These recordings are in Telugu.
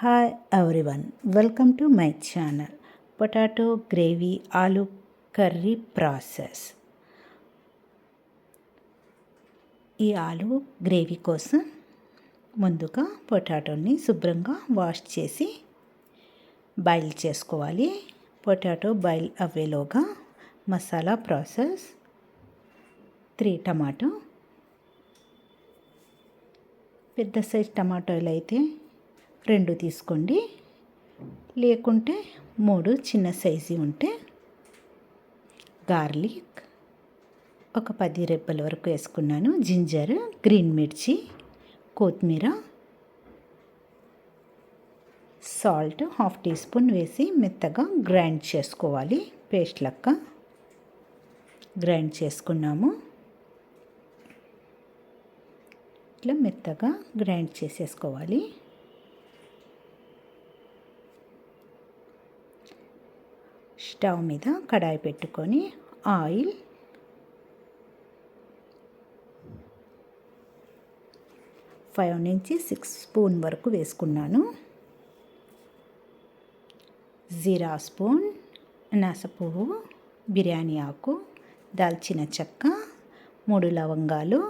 Hi everyone, welcome to my channel. Potato gravy aloo curry process. ఈ ఆలు గ్రేవీ కోసం ముందుగా పొటాటోని శుభ్రంగా వాష్ చేసి బాయిల్ చేసుకోవాలి. పొటాటో బాయిల్ అవ్వేలోగా మసాలా ప్రాసెస్ 3 టమాటో, పెద్ద సైజ్ టమాటోలు అయితే 2 తీసుకోండి, లేకుంటే 3 చిన్న సైజు ఉంటే గార్లిక్ ఒక 10 రెబ్బల వరకు వేసుకున్నాను, జింజర్, గ్రీన్ మిర్చి, కొత్తిమీర, సాల్ట్ 1/2 టీ స్పూన్ వేసి మెత్తగా గ్రైండ్ చేసుకోవాలి. పేస్ట్ లెక్క గ్రైండ్ చేసుకున్నాము. ఇట్లా మెత్తగా గ్రైండ్ చేసేసుకోవాలి. స్టవ్ మీద కడాయి పెట్టుకొని ఆయిల్, 5 నుంచి 6 స్పూన్ వరకు వేసుకున్నాను. జీరా స్పూన్, అనాస పువ్వు, బిర్యానీ ఆకు, దాల్చిన చెక్క, 3 లవంగాలు,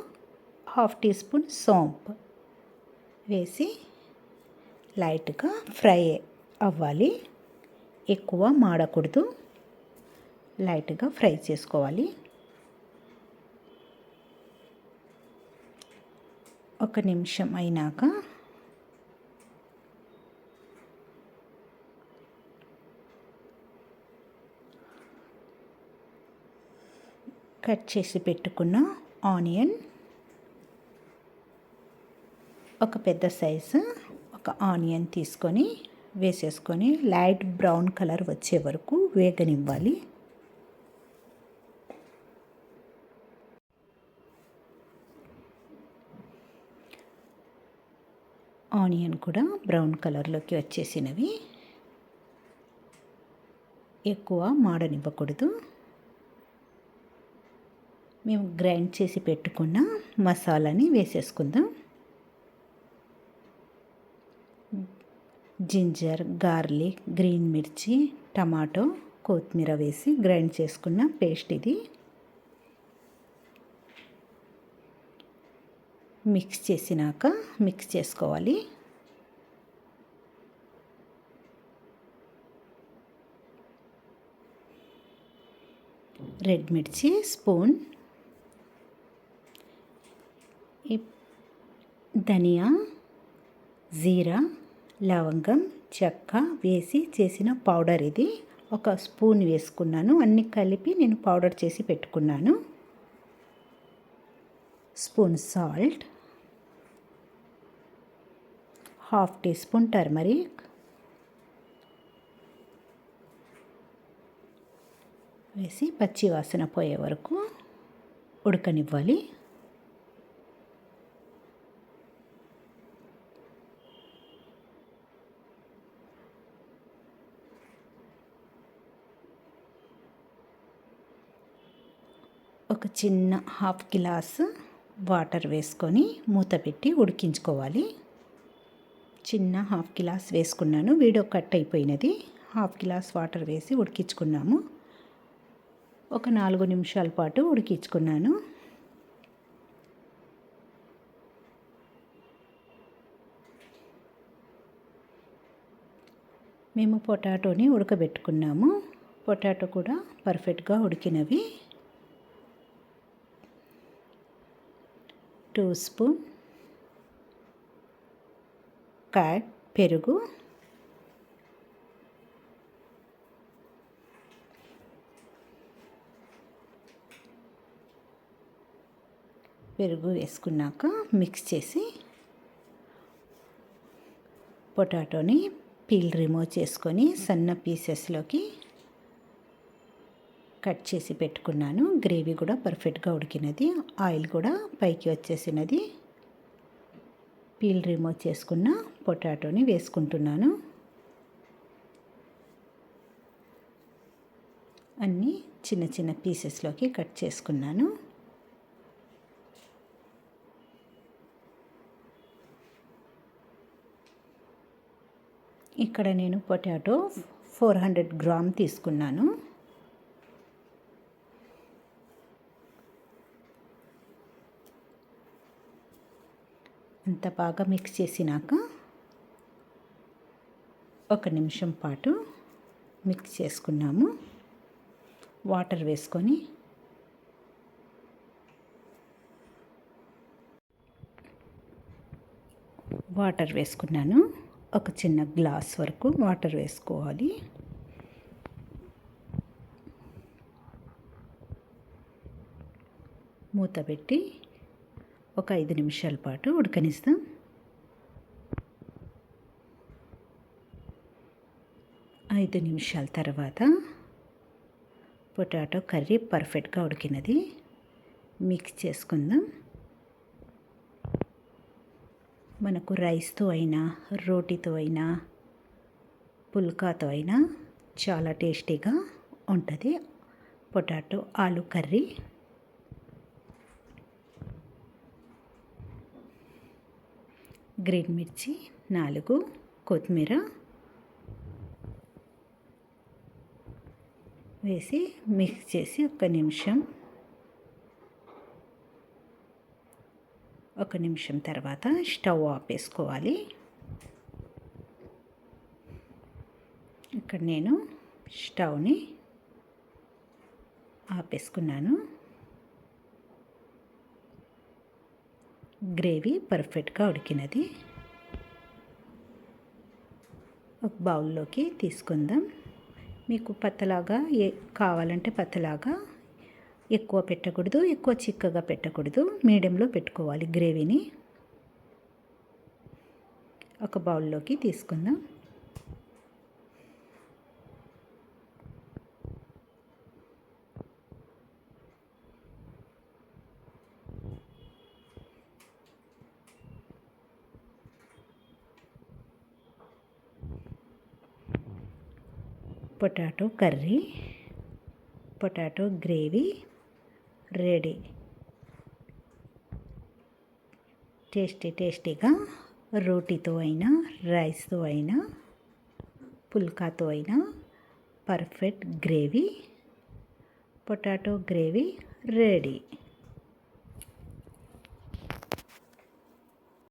1/2 టీ స్పూన్ సోంపు వేసి లైట్గా ఫ్రై అవ్వాలి. ఎక్కువ మాడకూడదు, లైట్గా ఫ్రై చేసుకోవాలి. ఒక నిమిషం అయినాక కట్ చేసి పెట్టుకున్న ఆనియన్, ఒక పెద్ద సైజు ఒక ఆనియన్ తీసుకొని వేసేసుకొని లైట్ బ్రౌన్ కలర్ వచ్చే వరకు వేగనివ్వాలి. ఆనియన్ కూడా బ్రౌన్ కలర్లోకి వచ్చేసినవి. ఎక్కువ మాడనివ్వకూడదు. మేము గ్రైండ్ చేసి పెట్టుకున్న మసాలాని వేసేసుకుందాం. జింజర్, గార్లిక్, గ్రీన్ మిర్చి, టమాటో, కొత్తిమీర వేసి గ్రైండ్ చేసుకున్న పేస్ట్ ఇది. మిక్స్ చేసుకోవాలి. రెడ్ మిర్చి స్పూన్, ధనియా, జీరా, లవంగం, చెక్క వేసి చేసిన పౌడర్ ఇది. ఒక స్పూన్ వేసుకున్నాను. అన్నీ కలిపి నేను పౌడర్ చేసి పెట్టుకున్నాను. Spoon salt, 1/2 teaspoon turmeric వేసి పచ్చి వాసన పోయే వరకు ఉడకనివ్వాలి. ఒక చిన్న 1/2 గ్లాసు వాటర్ వేసుకొని మూత పెట్టి ఉడికించుకోవాలి. చిన్న 1/2 గ్లాస్ వేసుకున్నాను, వీడియో కట్ అయిపోయినది. 1/2 గ్లాస్ వాటర్ వేసి ఉడికించుకున్నాము. ఒక 4 నిమిషాల పాటు ఉడికించుకున్నాను. మేము పొటాటోని ఉడకబెట్టుకున్నాము. పొటాటో కూడా పర్ఫెక్ట్గా ఉడికినవి. 2 స్పూన్ కర్డ్ పెరుగు, వేసుకున్నాక మిక్స్ చేసి పొటాటోని పీల్ రిమూవ్ చేసుకొని సన్న పీసెస్లోకి కట్ చేసి పెట్టుకున్నాను. గ్రేవీ కూడా పర్ఫెక్ట్గా ఉడికినది. ఆయిల్ కూడా పైకి వచ్చేసినది. పీల్ రిమూవ్ చేసుకున్న పొటాటోని వేసుకుంటున్నాను. అన్నీ చిన్న చిన్న పీసెస్లోకి కట్ చేసుకున్నాను. ఇక్కడ నేను పొటాటో 400 గ్రామ్ తీసుకున్నాను. అంత బాగా మిక్స్ చేసినాక 1 నిమిషం పాటు మిక్స్ చేసుకున్నాము. వాటర్ వేసుకొని వాటర్ వేసుకున్నాను. ఒక చిన్న గ్లాస్ వరకు వాటర్ వేసుకోవాలి. మూత పెట్టి ఒక 5 నిమిషాల పాటు ఉడకనిస్తాం. 5 నిమిషాల తర్వాత పొటాటో కర్రీ పర్ఫెక్ట్గా ఉడికినది. మిక్స్ చేసుకుందాం. మనకు రైస్తో అయినా, రోటీతో అయినా, పుల్కాతో అయినా చాలా టేస్టీగా ఉంటుంది పొటాటో ఆలు కర్రీ. గ్రీన్ మిర్చి 4, కొత్తిమీర వేసి మిక్స్ చేసి 1 నిమిషం తర్వాత స్టవ్ ఆపేసుకోవాలి. ఇక్కడ నేను స్టవ్ని ఆపేసుకున్నాను. గ్రేవీ పర్ఫెక్ట్గా ఉడికినది. ఒక బౌల్లోకి తీసుకుందాం. మీకు పతలాగా కావాలంటే పతలాగా, ఎక్కువ పెట్టకూడదు, ఎక్కువ చిక్కగా పెట్టకూడదు, మీడియంలో పెట్టుకోవాలి గ్రేవీని. ఒక బౌల్లోకి తీసుకుందాం. Potato curry, potato gravy ready. టేస్టీగా రోటీతో అయినా, రైస్తో అయినా, పుల్కాతో అయినా perfect gravy, potato gravy ready.